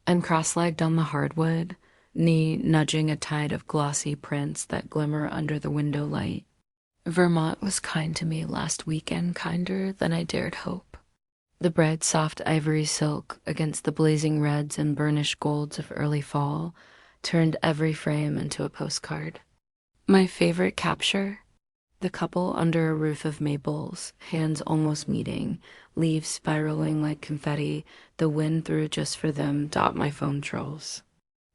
I'm cross-legged on the hardwood, knee nudging a tide of glossy prints that glimmer under the window light. Vermont was kind to me last weekend, kinder than I dared hope. The bright, soft ivory silk against the blazing reds and burnished golds of early fall turned every frame into a postcard. My favorite capture? The couple under a roof of maples, hands almost meeting, leaves spiraling like confetti, the wind threw just for them dot my phone trolls.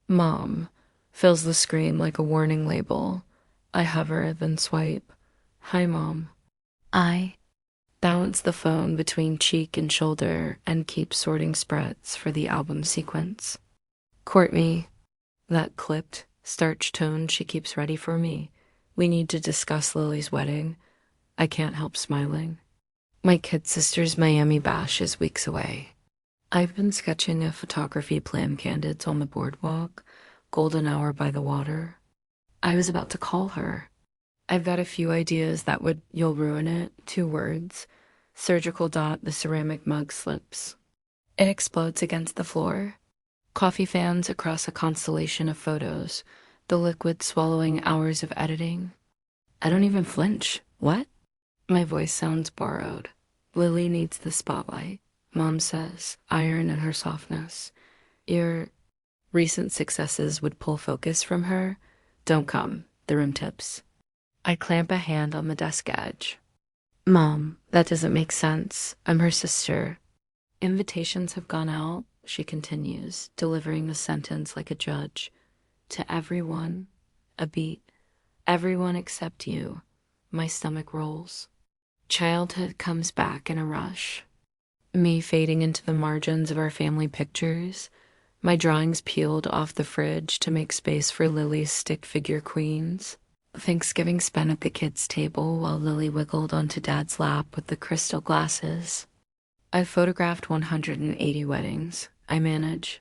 Mom fills the screen like a warning label. I hover, then swipe. Hi, Mom. I balance the phone between cheek and shoulder and keep sorting spreads for the album sequence. Courtney, that clipped, starch tone she keeps ready for me. We need to discuss Lily's wedding. I can't help smiling. My kid sister's Miami bash is weeks away. I've been sketching a photography plan candidates on the boardwalk, golden hour by the water. I was about to call her. I've got a few ideas that would, you'll ruin it, 2 words. Surgical dot, the ceramic mug slips. It explodes against the floor. Coffee fans across a constellation of photos, the liquid swallowing hours of editing. I don't even flinch. What? My voice sounds borrowed. Lily needs the spotlight, Mom says, iron in her softness. Your recent successes would pull focus from her. Don't come, the room tips. I clamp a hand on the desk edge. Mom, that doesn't make sense. I'm her sister. Invitations have gone out, she continues, delivering the sentence like a judge. To everyone, a beat. Everyone except you. My stomach rolls. Childhood comes back in a rush. Me fading into the margins of our family pictures, my drawings peeled off the fridge to make space for Lily's stick figure queens. Thanksgiving spent at the kids' table while Lily wiggled onto Dad's lap with the crystal glasses. I've photographed 180 weddings. I manage.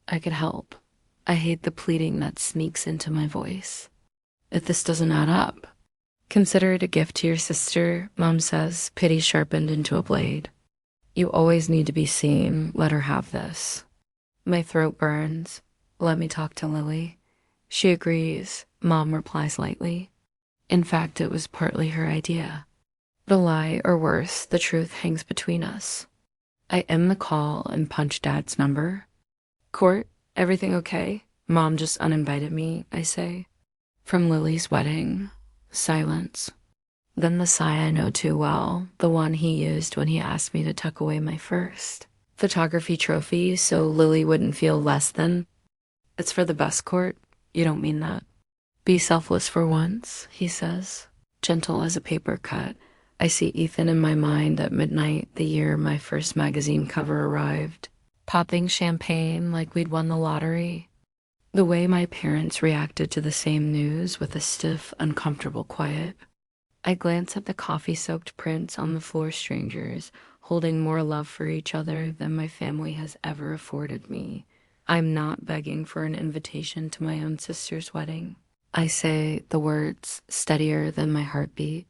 I could help. I hate the pleading that sneaks into my voice. If this doesn't add up, consider it a gift to your sister, Mom says, pity sharpened into a blade. You always need to be seen. Let her have this. My throat burns. Let me talk to Lily. She agrees, Mom replies lightly. In fact, it was partly her idea. The lie, or worse, the truth hangs between us. I end the call and punch Dad's number. Court, everything okay? Mom just uninvited me, I say. From Lily's wedding, silence. Then the sigh I know too well, the one he used when he asked me to tuck away my first photography trophy so Lily wouldn't feel less than. It's for the best, Court. You don't mean that. Be selfless for once, he says, gentle as a paper cut. I see Ethan in my mind at midnight the year my first magazine cover arrived, popping champagne like we'd won the lottery. The way my parents reacted to the same news with a stiff, uncomfortable quiet. I glance at the coffee-soaked prints on the floor strangers, holding more love for each other than my family has ever afforded me. I'm not begging for an invitation to my own sister's wedding. I say the words steadier than my heartbeat.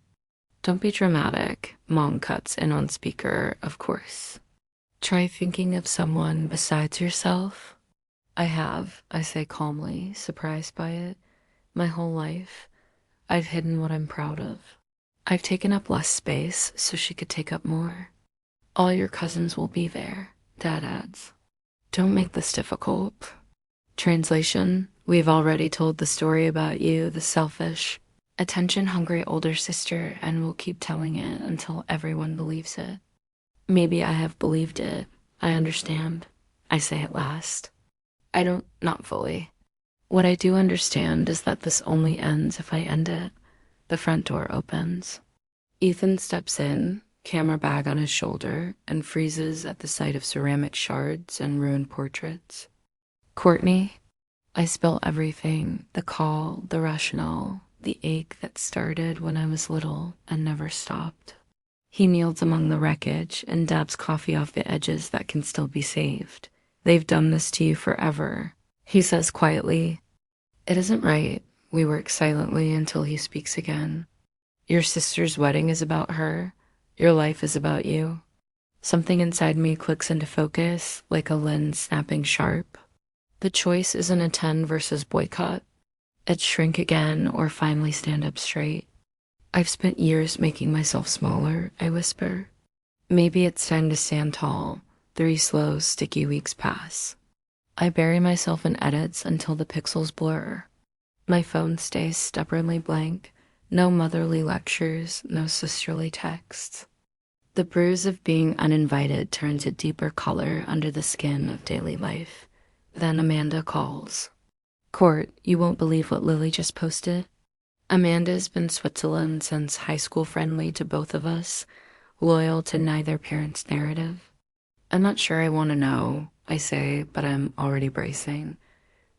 Don't be dramatic, Mom cuts in on speaker, of course. Try thinking of someone besides yourself. I have, I say calmly, surprised by it. My whole life, I've hidden what I'm proud of. I've taken up less space so she could take up more. All your cousins will be there, Dad adds. Don't make this difficult. Translation, we've already told the story about you, the selfish, attention-hungry older sister, and we'll keep telling it until everyone believes it. Maybe I have believed it. I understand. I say at last. I don't, not fully. What I do understand is that this only ends if I end it. The front door opens. Ethan steps in, camera bag on his shoulder, and freezes at the sight of ceramic shards and ruined portraits. Courtney, I spill everything, the call, the rationale, the ache that started when I was little and never stopped. He kneels among the wreckage and dabs coffee off the edges that can still be saved. They've done this to you forever, he says quietly. It isn't right. We work silently until he speaks again. Your sister's wedding is about her. Your life is about you. Something inside me clicks into focus, like a lens snapping sharp. The choice isn't a 10 versus boycott. It's shrink again or finally stand up straight. I've spent years making myself smaller, I whisper. Maybe it's time to stand tall. 3 slow, sticky weeks pass. I bury myself in edits until the pixels blur. My phone stays stubbornly blank. No motherly lectures, no sisterly texts. The bruise of being uninvited turns a deeper color under the skin of daily life. Then Amanda calls. Court, you won't believe what Lily just posted. Amanda's been Switzerland since high school, friendly to both of us, loyal to neither parent's narrative. I'm not sure I want to know, I say, but I'm already bracing.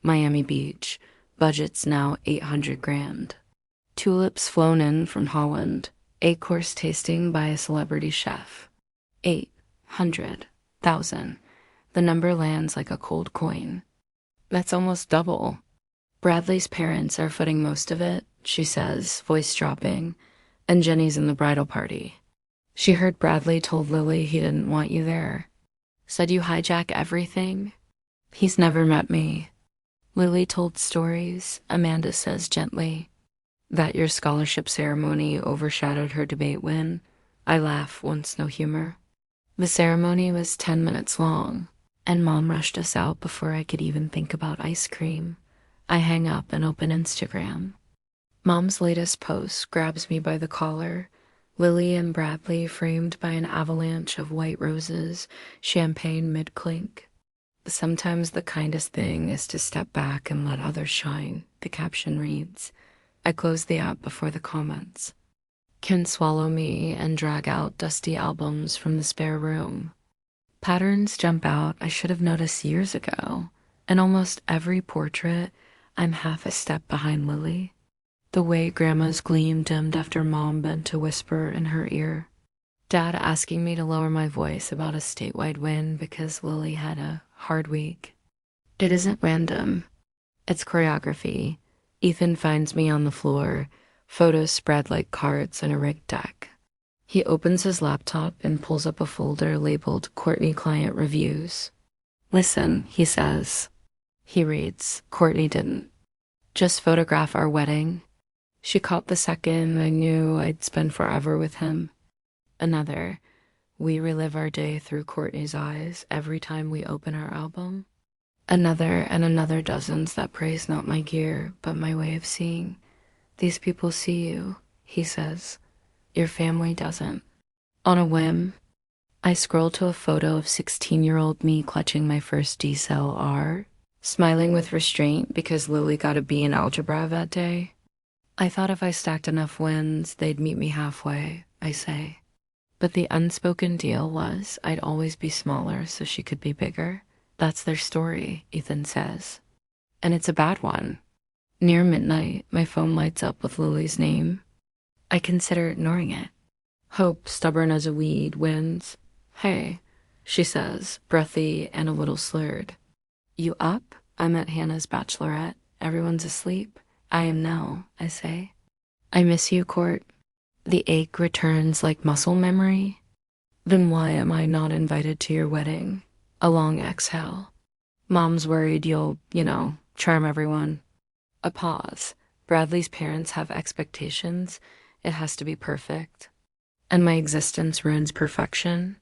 Miami Beach, budget's now 800 grand. Tulips flown in from Holland, 8-course tasting by a celebrity chef. 800,000. The number lands like a cold coin. That's almost double. Bradley's parents are footing most of it, she says, voice dropping, and Jenny's in the bridal party. She heard Bradley told Lily he didn't want you there. Said you hijack everything. He's never met me. Lily told stories, Amanda says gently. That your scholarship ceremony overshadowed her debate win. I laugh, once no humor. The ceremony was 10 minutes long, and Mom rushed us out before I could even think about ice cream. I hang up and open Instagram. Mom's latest post grabs me by the collar. Lily and Bradley framed by an avalanche of white roses, champagne mid-clink. Sometimes the kindest thing is to step back and let others shine, the caption reads. I close the app before the comments. Can swallow me and drag out dusty albums from the spare room. Patterns jump out I should have noticed years ago. In almost every portrait, I'm half a step behind Lily. The way Grandma's gleam dimmed after Mom bent to whisper in her ear. Dad asking me to lower my voice about a statewide win because Lily had a hard week. It isn't random. It's choreography. Ethan finds me on the floor, photos spread like cards in a rigged deck. He opens his laptop and pulls up a folder labeled Courtney Client Reviews. Listen, he says. He reads, Courtney didn't. Just photograph our wedding. She caught the second I knew I'd spend forever with him. Another, we relive our day through Courtney's eyes every time we open our album. Another and another dozens that praise not my gear, but my way of seeing. These people see you, he says. Your family doesn't. On a whim, I scroll to a photo of 16-year-old me clutching my first D-cell R, smiling with restraint because Lily got a B in algebra that day. I thought if I stacked enough wins, they'd meet me halfway, I say. But the unspoken deal was I'd always be smaller so she could be bigger. That's their story, Ethan says. And it's a bad one. Near midnight, my phone lights up with Lily's name. I consider ignoring it. Hope, stubborn as a weed, wins. Hey, she says, breathy and a little slurred. You up? I'm at Hannah's bachelorette. Everyone's asleep. I am now, I say. I miss you, Court. The ache returns like muscle memory. Then why am I not invited to your wedding? A long exhale. Mom's worried you'll, charm everyone. A pause. Bradley's parents have expectations. It has to be perfect. And my existence ruins perfection.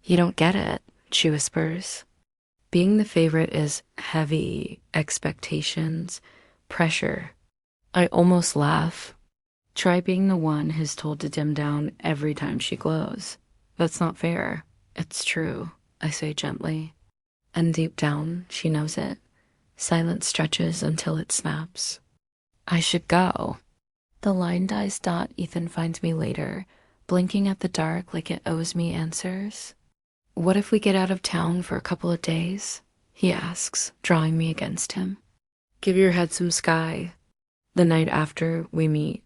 You don't get it, she whispers. Being the favorite is heavy expectations, pressure. I almost laugh. Try being the one who's told to dim down every time she glows. That's not fair. It's true, I say gently. And deep down, she knows it. Silence stretches until it snaps. I should go. The line dies dot. Ethan finds me later, blinking at the dark like it owes me answers. What if we get out of town for a couple of days? He asks, drawing me against him. Give your head some sky. The night after, we meet.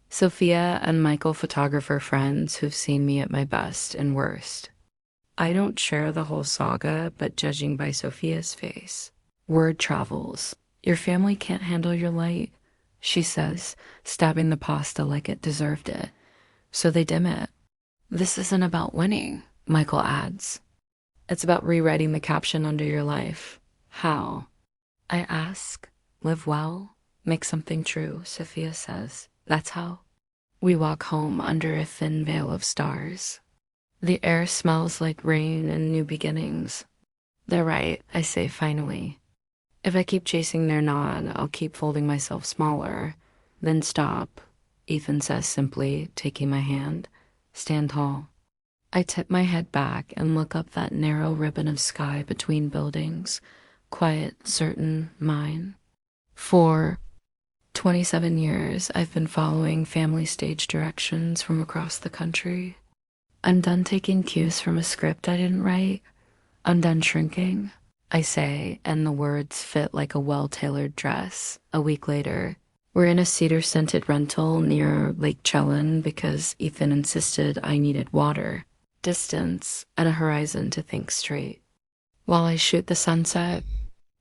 Sophia and Michael, photographer friends who've seen me at my best and worst. I don't share the whole saga, but judging by Sophia's face, word travels. Your family can't handle your light, she says, stabbing the pasta like it deserved it. So they dim it. This isn't about winning, Michael adds. It's about rewriting the caption under your life. How? I ask. Live well, make something true, Sophia says. That's how. We walk home under a thin veil of stars. The air smells like rain and new beginnings. They're right, I say finally. If I keep chasing their nod, I'll keep folding myself smaller. Then stop, Ethan says simply, taking my hand. Stand tall. I tip my head back and look up that narrow ribbon of sky between buildings. Quiet, certain, mine. For 27 years, I've been following family stage directions from across the country. I'm done taking cues from a script I didn't write. I'm done shrinking, I say, and the words fit like a well-tailored dress. A week later, we're in a cedar-scented rental near Lake Chelan because Ethan insisted I needed water, distance, and a horizon to think straight. While I shoot the sunset,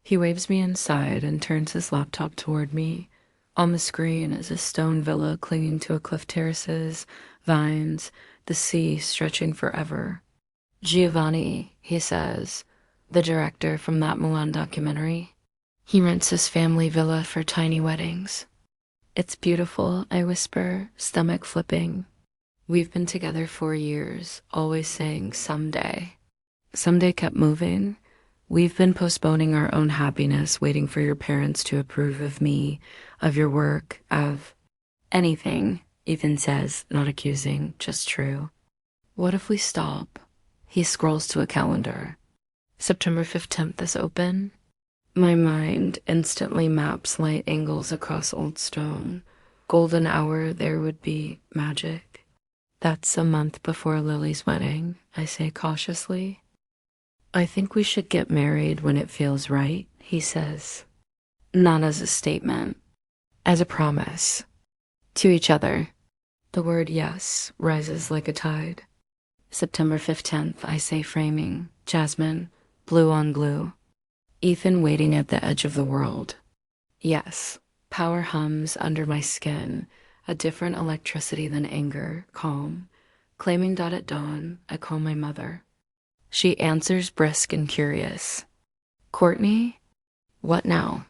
he waves me inside and turns his laptop toward me. On the screen is a stone villa clinging to a cliff terraces, vines, the sea stretching forever. Giovanni, he says, the director from that Milan documentary. He rents his family villa for tiny weddings. It's beautiful, I whisper, stomach flipping. We've been together 4 years, always saying someday. Someday kept moving. We've been postponing our own happiness, waiting for your parents to approve of me, of your work, of anything, Ethan says, not accusing, just true. What if we stop? He scrolls to a calendar. September 15th is open. My mind instantly maps light angles across old stone. Golden hour, there would be magic. That's a month before Lily's wedding, I say cautiously. I think we should get married when it feels right, he says. Not as a statement, as a promise. To each other. The word yes rises like a tide. September 15th, I say framing. Jasmine, blue on blue. Ethan waiting at the edge of the world. Yes, power hums under my skin, a different electricity than anger, calm. Claiming dot at dawn, I call my mother. She answers brisk and curious. Courtney? What now?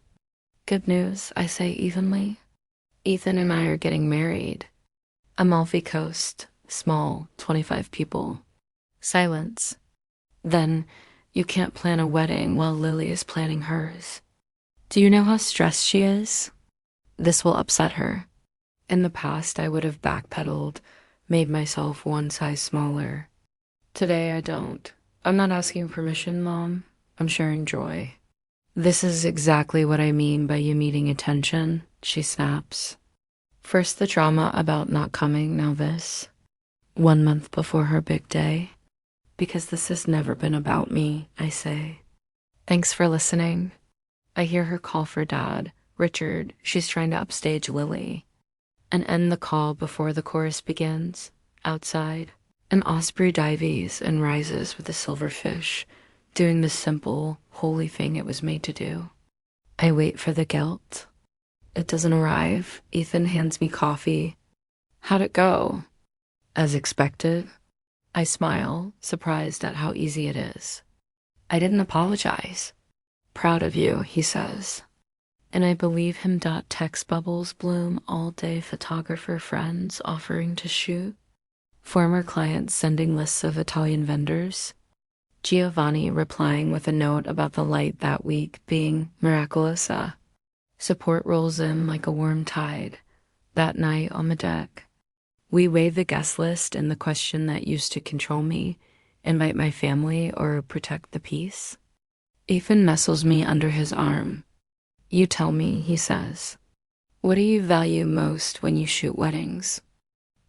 Good news, I say evenly. Ethan and I are getting married. Amalfi Coast, small, 25 people. Silence. Then, you can't plan a wedding while Lily is planning hers. Do you know how stressed she is? This will upset her. In the past, I would have backpedaled, made myself one size smaller. Today, I don't. I'm not asking permission, Mom. I'm sharing joy. This is exactly what I mean by you needing attention, she snaps. First the drama about not coming, now this. 1 month before her big day. Because this has never been about me, I say. Thanks for listening. I hear her call for Dad. Richard, she's trying to upstage Lily. And end the call before the chorus begins. Outside. An osprey dives and rises with a silverfish, doing the simple, holy thing it was made to do. I wait for the guilt. It doesn't arrive. Ethan hands me coffee. How'd it go? As expected. I smile, surprised at how easy it is. I didn't apologize. Proud of you, he says. And I believe him. Text bubbles bloom all day, photographer friends offering to shoot. Former clients sending lists of Italian vendors. Giovanni replying with a note about the light that week being miraculosa. Support rolls in like a warm tide. That night on the deck, we weigh the guest list and the question that used to control me, invite my family or protect the peace. Ethan nestles me under his arm. You tell me, he says. What do you value most when you shoot weddings?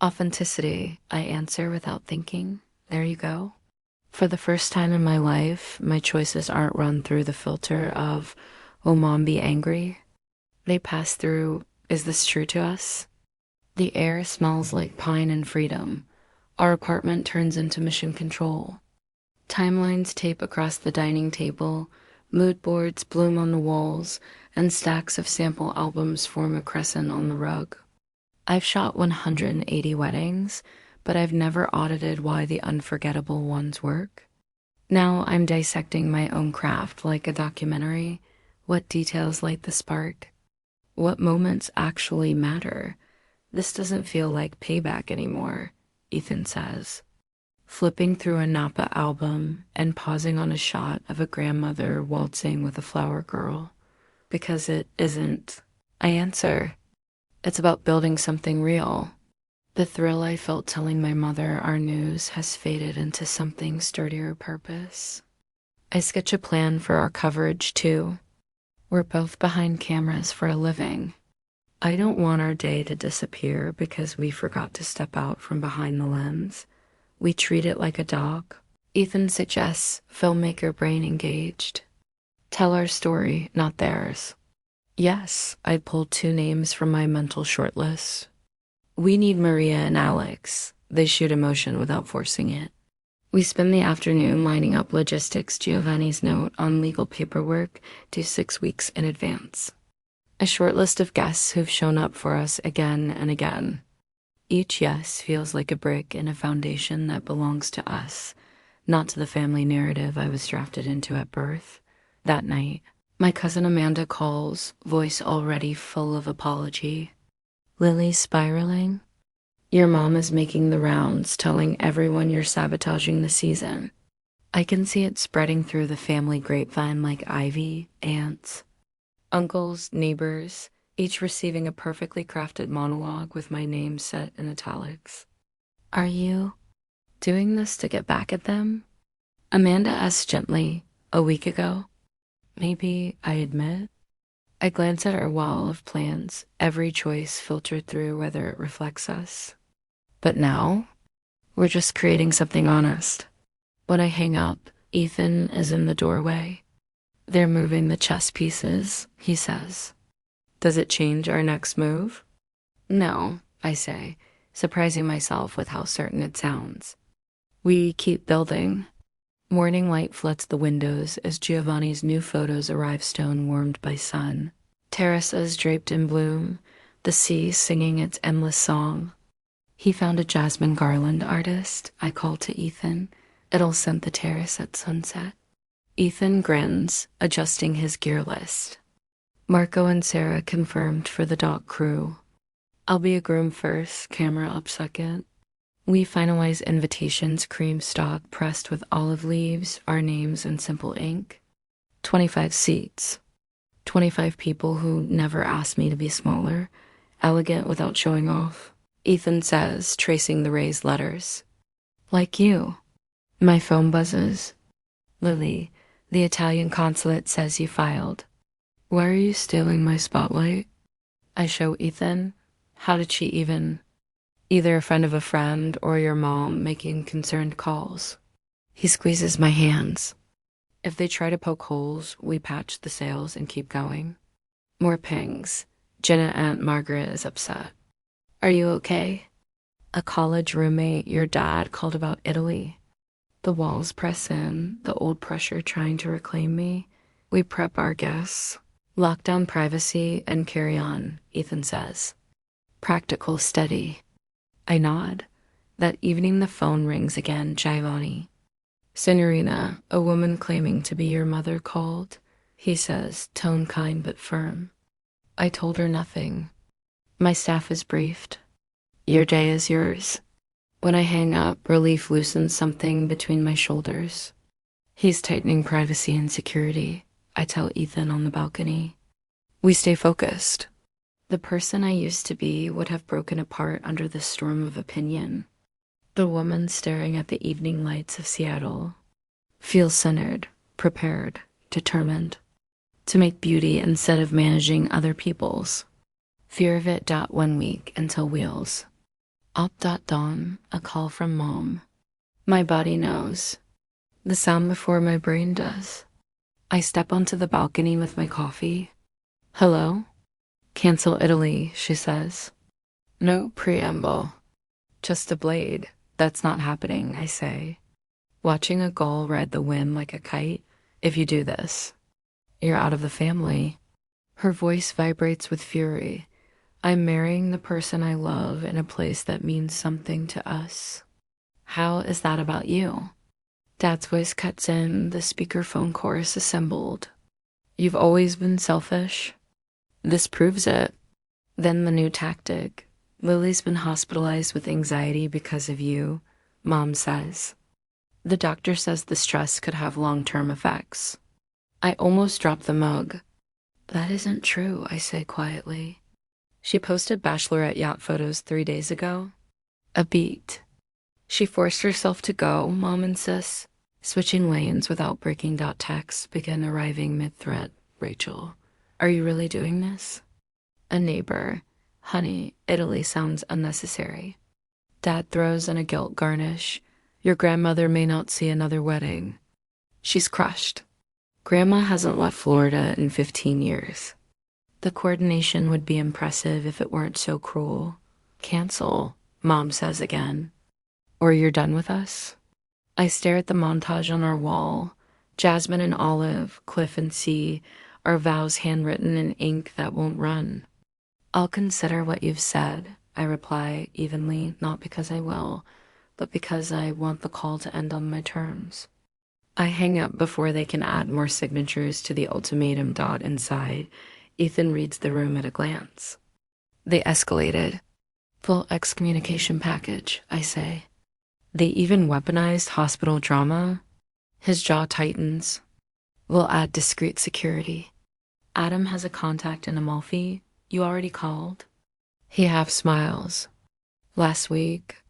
Authenticity, I answer without thinking. There you go. For the first time in my life, my choices aren't run through the filter of, will Mom be angry? They pass through, is this true to us? The air smells like pine and freedom. Our apartment turns into mission control. Timelines tape across the dining table, mood boards bloom on the walls, and stacks of sample albums form a crescent on the rug. I've shot 180 weddings, but I've never audited why the unforgettable ones work. Now I'm dissecting my own craft like a documentary. What details light the spark? What moments actually matter? This doesn't feel like payback anymore, Ethan says, flipping through a Napa album and pausing on a shot of a grandmother waltzing with a flower girl. Because it isn't. I answer, it's about building something real. The thrill I felt telling my mother our news has faded into something sturdier purpose. I sketch a plan for our coverage, too. We're both behind cameras for a living. I don't want our day to disappear because we forgot to step out from behind the lens. We treat it like a dog. Ethan suggests filmmaker brain engaged. Tell our story, not theirs. Yes, I pulled 2 names from my mental shortlist. We need Maria and Alex. They shoot emotion without forcing it. We spend the afternoon lining up logistics Giovanni's note on legal paperwork due 6 weeks in advance. A short list of guests who've shown up for us again and again. Each yes feels like a brick in a foundation that belongs to us, not to the family narrative I was drafted into at birth. That night, my cousin Amanda calls, voice already full of apology. Lily's spiraling. Your mom is making the rounds, telling everyone you're sabotaging the season. I can see it spreading through the family grapevine like ivy, ants. Uncles, neighbors, each receiving a perfectly crafted monologue with my name set in italics. Are you doing this to get back at them? Amanda asked gently, a week ago. Maybe, I admit. I glance at our wall of plans, every choice filtered through whether it reflects us. But now, we're just creating something honest. When I hang up, Ethan is in the doorway. They're moving the chess pieces, he says. Does it change our next move? No, I say, surprising myself with how certain it sounds. We keep building. Morning light floods the windows as Giovanni's new photos arrive stone-warmed by sun. Terraces draped in bloom, the sea singing its endless song. He found a jasmine garland artist, I call to Ethan. It'll scent the terrace at sunset. Ethan grins, adjusting his gear list. Marco and Sarah confirmed for the dock crew. I'll be a groom first, camera up second. We finalize invitations, cream stock pressed with olive leaves, our names in simple ink. 25 seats. 25 people who never asked me to be smaller, elegant without showing off. Ethan says, tracing the raised letters. Like you. My phone buzzes. Lily, the Italian consulate says you filed. Why are you stealing my spotlight? I show Ethan. How did she even... Either a friend of a friend or your mom making concerned calls. He squeezes my hands. If they try to poke holes, we patch the sails and keep going. More pings. Jenna Aunt Margaret is upset. Are you okay? A college roommate your dad called about Italy. The walls press in, the old pressure trying to reclaim me. We prep our guests. Lock down privacy and carry on, Ethan says. Practical, steady. I nod. That evening the phone rings again, Giovanni. Signorina, a woman claiming to be your mother called, he says, tone kind but firm. I told her nothing. My staff is briefed. Your day is yours. When I hang up, relief loosens something between my shoulders. He's tightening privacy and security, I tell Ethan on the balcony. We stay focused. The person I used to be would have broken apart under the storm of opinion. The woman staring at the evening lights of Seattle feels centered, prepared, determined to make beauty instead of managing other people's. Fear of it. 1 week until wheels. Op. Dawn, a call from mom. My body knows. The sound before my brain does. I step onto the balcony with my coffee. Hello? Cancel Italy, she says. No preamble. Just a blade. That's not happening, I say. Watching a gull ride the wind like a kite. If you do this, you're out of the family. Her voice vibrates with fury. I'm marrying the person I love in a place that means something to us. How is that about you? Dad's voice cuts in, the speakerphone chorus assembled. You've always been selfish. This proves it. Then the new tactic. Lily's been hospitalized with anxiety because of you, Mom says. The doctor says the stress could have long-term effects. I almost dropped the mug. That isn't true, I say quietly. She posted bachelorette yacht photos 3 days ago. A beat. She forced herself to go, Mom insists. Switching lanes without breaking. Texts begin arriving mid-thread. Rachel, are you really doing this? A neighbor. Honey, Italy sounds unnecessary. Dad throws in a guilt garnish. Your grandmother may not see another wedding. She's crushed. Grandma hasn't left Florida in 15 years. The coordination would be impressive if it weren't so cruel. Cancel, Mom says again. Or you're done with us? I stare at the montage on our wall. Jasmine and Olive, Cliff and C, our vows handwritten in ink that won't run. I'll consider what you've said, I reply evenly, not because I will, but because I want the call to end on my terms. I hang up before they can add more signatures to the ultimatum. Inside, Ethan reads the room at a glance. They escalated. Full excommunication package, I say. They even weaponized hospital drama. His jaw tightens. We'll add discreet security. Adam has a contact in Amalfi. You already called? He half smiles. Last week,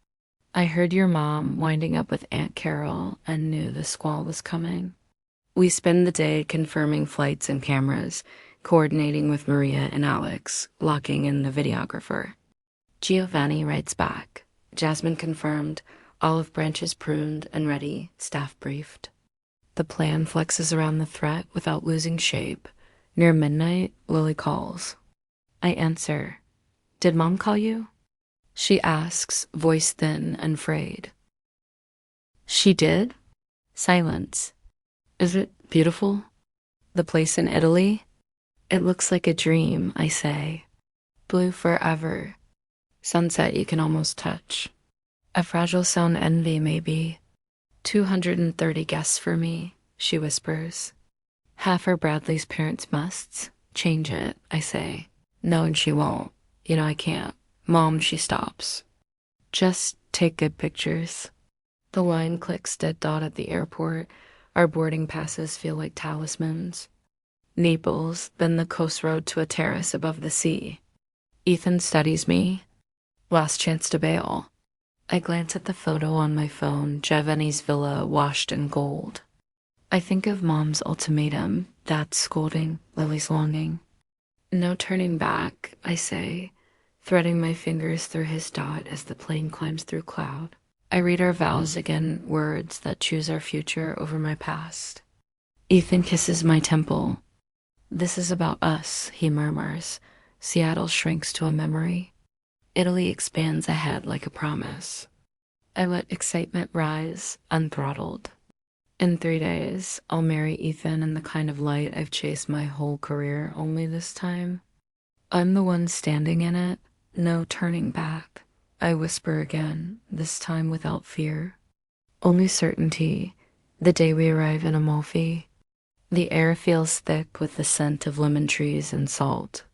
I heard your mom winding up with Aunt Carol and knew the squall was coming. We spend the day confirming flights and cameras, coordinating with Maria and Alex, locking in the videographer. Giovanni writes back. Jasmine confirmed, olive branches pruned and ready, staff briefed. The plan flexes around the threat without losing shape. Near midnight, Lily calls. I answer. Did Mom call you? She asks, voice thin and frayed. She did? Silence. Is it beautiful? The place in Italy? It looks like a dream, I say. Blue forever. Sunset you can almost touch. A fragile sound envy, maybe. 230 guests for me, she whispers. Half are Bradley's parents' musts. Change it, I say. No, and she won't. You know I can't. Mom, she stops. Just take good pictures. The line clicks dead dot at the airport. Our boarding passes feel like talismans. Naples, then the coast road to a terrace above the sea. Ethan studies me. Last chance to bail. I glance at the photo on my phone, Giovanni's villa washed in gold. I think of Mom's ultimatum, Dad's scolding, Lily's longing. No turning back, I say, threading my fingers through his dot as the plane climbs through cloud. I read our vows again, words that choose our future over my past. Ethan kisses my temple. This is about us, he murmurs. Seattle shrinks to a memory. Italy expands ahead like a promise. I let excitement rise, unthrottled. In 3 days, I'll marry Ethan in the kind of light I've chased my whole career, only this time. I'm the one standing in it, no turning back. I whisper again, this time without fear. Only certainty, the day we arrive in Amalfi. The air feels thick with the scent of lemon trees and salt.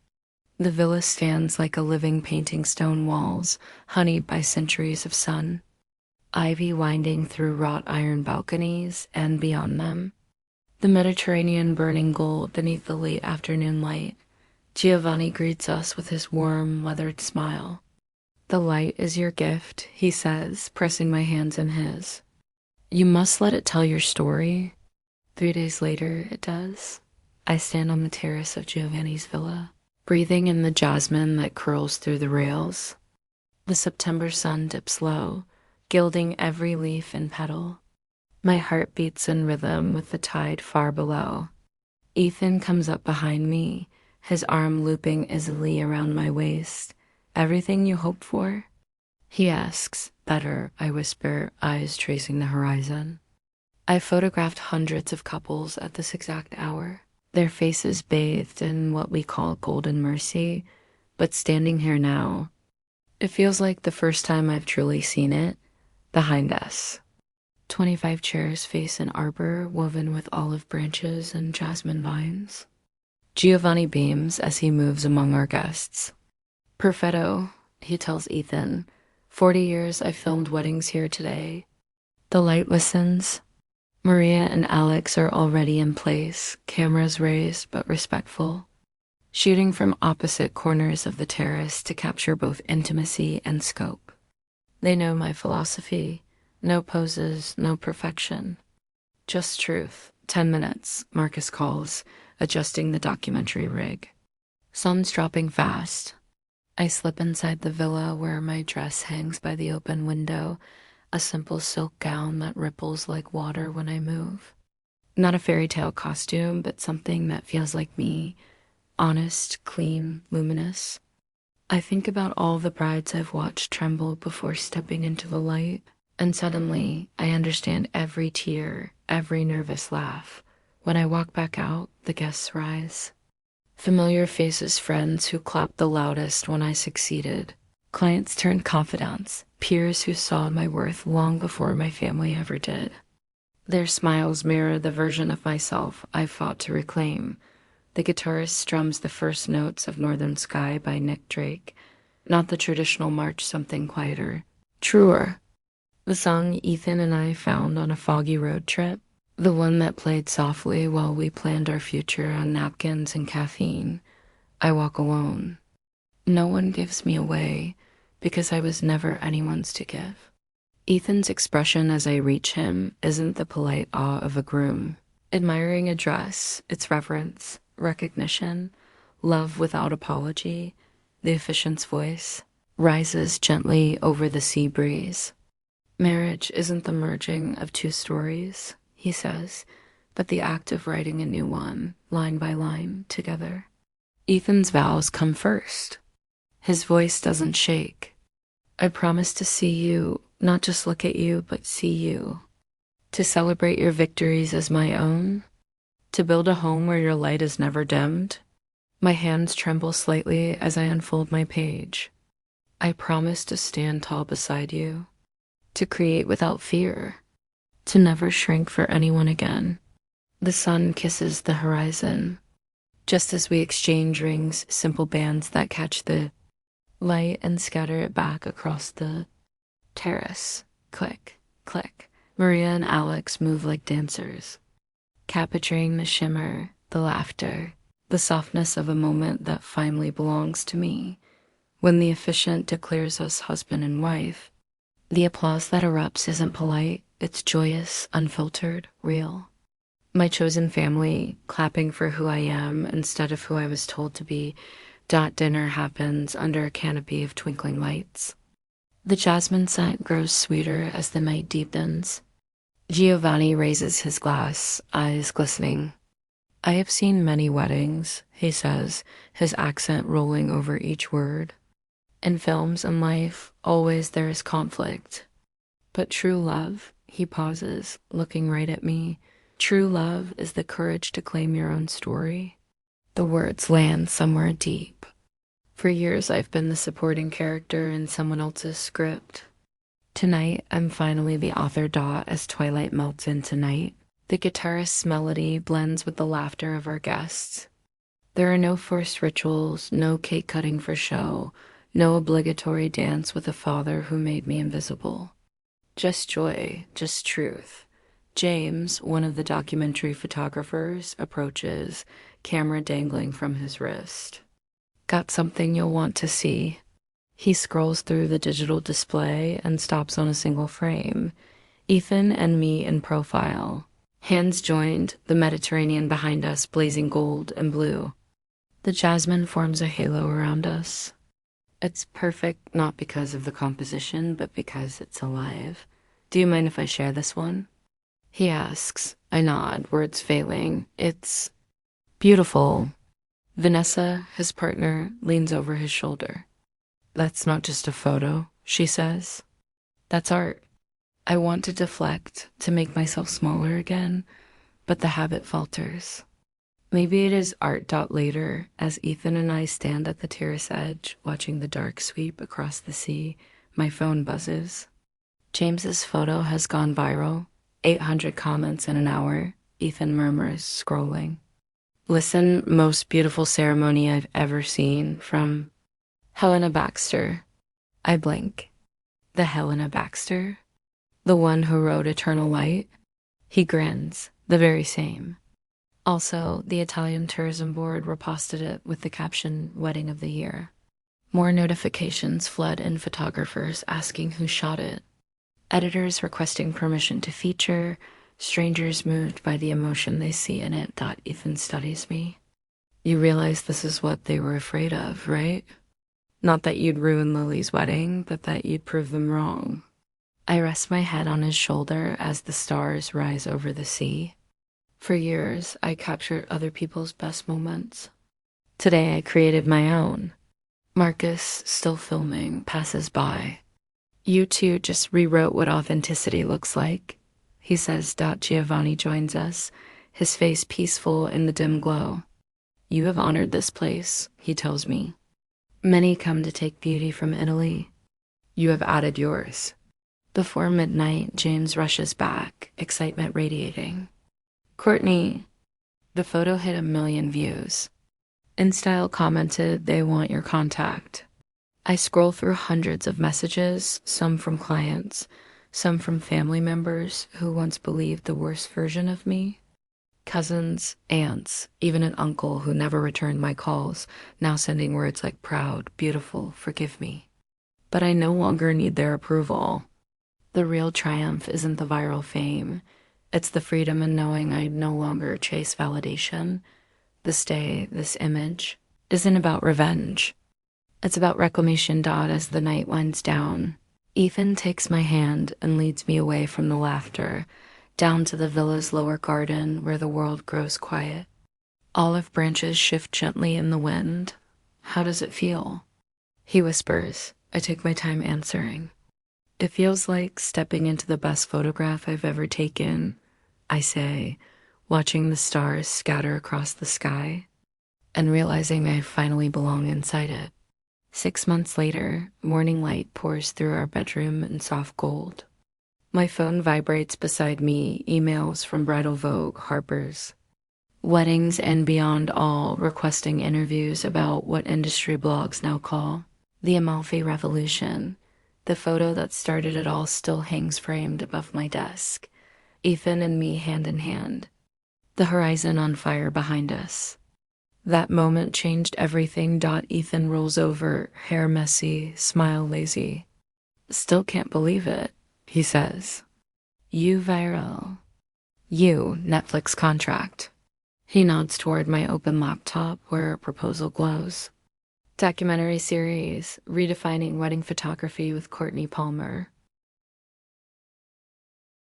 The villa stands like a living painting stone walls, honeyed by centuries of sun. Ivy winding through wrought iron balconies and beyond them. The Mediterranean burning gold beneath the late afternoon light. Giovanni greets us with his warm, weathered smile. The light is your gift, he says, pressing my hands in his. You must let it tell your story. 3 days later, it does. I stand on the terrace of Giovanni's villa, breathing in the jasmine that curls through the rails. The September sun dips low, gilding every leaf and petal. My heart beats in rhythm with the tide far below. Ethan comes up behind me, his arm looping easily around my waist. Everything you hoped for? He asks. Better, I whisper, eyes tracing the horizon. I photographed hundreds of couples at this exact hour, their faces bathed in what we call golden mercy, but standing here now, it feels like the first time I've truly seen it. Behind us, 25 chairs face an arbor woven with olive branches and jasmine vines. Giovanni beams as he moves among our guests. Perfetto, he tells Ethan. 40 years I filmed weddings here today. The light listens. Maria and Alex are already in place, cameras raised but respectful, shooting from opposite corners of the terrace to capture both intimacy and scope. They know my philosophy. No poses, no perfection. Just truth. 10 minutes, Marcus calls, adjusting the documentary rig. Sun's dropping fast. I slip inside the villa where my dress hangs by the open window, a simple silk gown that ripples like water when I move. Not a fairy tale costume, but something that feels like me. Honest, clean, luminous. I think about all the brides I've watched tremble before stepping into the light, and suddenly I understand every tear, every nervous laugh. When I walk back out, the guests rise. Familiar faces, friends who clapped the loudest when I succeeded. Clients turned confidants, peers who saw my worth long before my family ever did. Their smiles mirror the version of myself I fought to reclaim. The guitarist strums the first notes of Northern Sky by Nick Drake, not the traditional march, something quieter, truer. The song Ethan and I found on a foggy road trip, the one that played softly while we planned our future on napkins and caffeine. I walk alone. No one gives me away because I was never anyone's to give. Ethan's expression as I reach him isn't the polite awe of a groom, admiring a dress, its reverence, recognition, love without apology. The officiant's voice rises gently over the sea breeze. Marriage isn't the merging of two stories, he says, but the act of writing a new one, line by line, together. Ethan's vows come first. His voice doesn't shake. I promise to see you, not just look at you, but see you. To celebrate your victories as my own. To build a home where your light is never dimmed. My hands tremble slightly as I unfold my page. I promise to stand tall beside you. To create without fear. To never shrink for anyone again. The sun kisses the horizon. Just as we exchange rings, simple bands that catch the light and scatter it back across the terrace. Click, click. Maria and Alex move like dancers, capturing the shimmer, the laughter, the softness of a moment that finally belongs to me. When the officiant declares us husband and wife, the applause that erupts isn't polite, it's joyous, unfiltered, real. My chosen family clapping for who I am instead of who I was told to be. Dinner happens under a canopy of twinkling lights. The jasmine scent grows sweeter as the night deepens. Giovanni raises his glass, eyes glistening. I have seen many weddings, he says, his accent rolling over each word. In films and life, always there is conflict. But true love, he pauses, looking right at me. True love is the courage to claim your own story. The words land somewhere deep. For years, I've been the supporting character in someone else's script. Tonight, I'm finally the author dot as twilight melts into night. The guitarist's melody blends with the laughter of our guests. There are no forced rituals, no cake cutting for show, no obligatory dance with a father who made me invisible. Just joy, just truth. James, one of the documentary photographers, approaches, camera dangling from his wrist. Got something you'll want to see. He scrolls through the digital display and stops on a single frame. Ethan and me in profile. Hands joined, the Mediterranean behind us blazing gold and blue. The jasmine forms a halo around us. It's perfect not because of the composition, but because it's alive. Do you mind if I share this one? He asks. I nod, words failing. It's beautiful. Vanessa, his partner, leans over his shoulder. That's not just a photo, she says. That's art. I want to deflect, to make myself smaller again, but the habit falters. Maybe it is art dot later, as Ethan and I stand at the terrace edge, watching the dark sweep across the sea. My phone buzzes. James's photo has gone viral. 800 comments in an hour, Ethan murmurs, scrolling. Listen, most beautiful ceremony I've ever seen from Helena Baxter. I blink. The Helena Baxter? The one who wrote Eternal Light? He grins. The very same. Also, the Italian tourism board reposted it with the caption, Wedding of the Year. More notifications flood in, photographers asking who shot it, editors requesting permission to feature, strangers moved by the emotion they see in it. Ethan studies me. You realize this is what they were afraid of, right? Not that you'd ruin Lily's wedding, but that you'd prove them wrong. I rest my head on his shoulder as the stars rise over the sea. For years, I captured other people's best moments. Today, I created my own. Marcus, still filming, passes by. You two just rewrote what authenticity looks like, he says. Giovanni joins us, his face peaceful in the dim glow. You have honored this place, he tells me. Many come to take beauty from Italy. You have added yours. Before midnight, James rushes back, excitement radiating. Courtney, the photo hit 1 million views. InStyle commented they want your contact. I scroll through hundreds of messages, some from clients, some from family members who once believed the worst version of me. Cousins, aunts, even an uncle who never returned my calls, now sending words like proud, beautiful, forgive me. But I no longer need their approval. The real triumph isn't the viral fame. It's the freedom in knowing I no longer chase validation. This day, this image, isn't about revenge. It's about reclamation. As the night winds down, Ethan takes my hand and leads me away from the laughter, down to the villa's lower garden where the world grows quiet. Olive branches shift gently in the wind. How does it feel? He whispers. I take my time answering. It feels like stepping into the best photograph I've ever taken, I say, watching the stars scatter across the sky and realizing I finally belong inside it. 6 months later, morning light pours through our bedroom in soft gold. My phone vibrates beside me, emails from Bridal Vogue, Harper's, Weddings and Beyond, all requesting interviews about what industry blogs now call the Amalfi Revolution. The photo that started it all still hangs framed above my desk, Ethan and me hand in hand, the horizon on fire behind us. That moment changed everything. Ethan rolls over, hair messy, smile lazy. Still can't believe it, he says. You viral. You Netflix contract. He nods toward my open laptop where a proposal glows. Documentary series, redefining wedding photography with Courtney Palmer.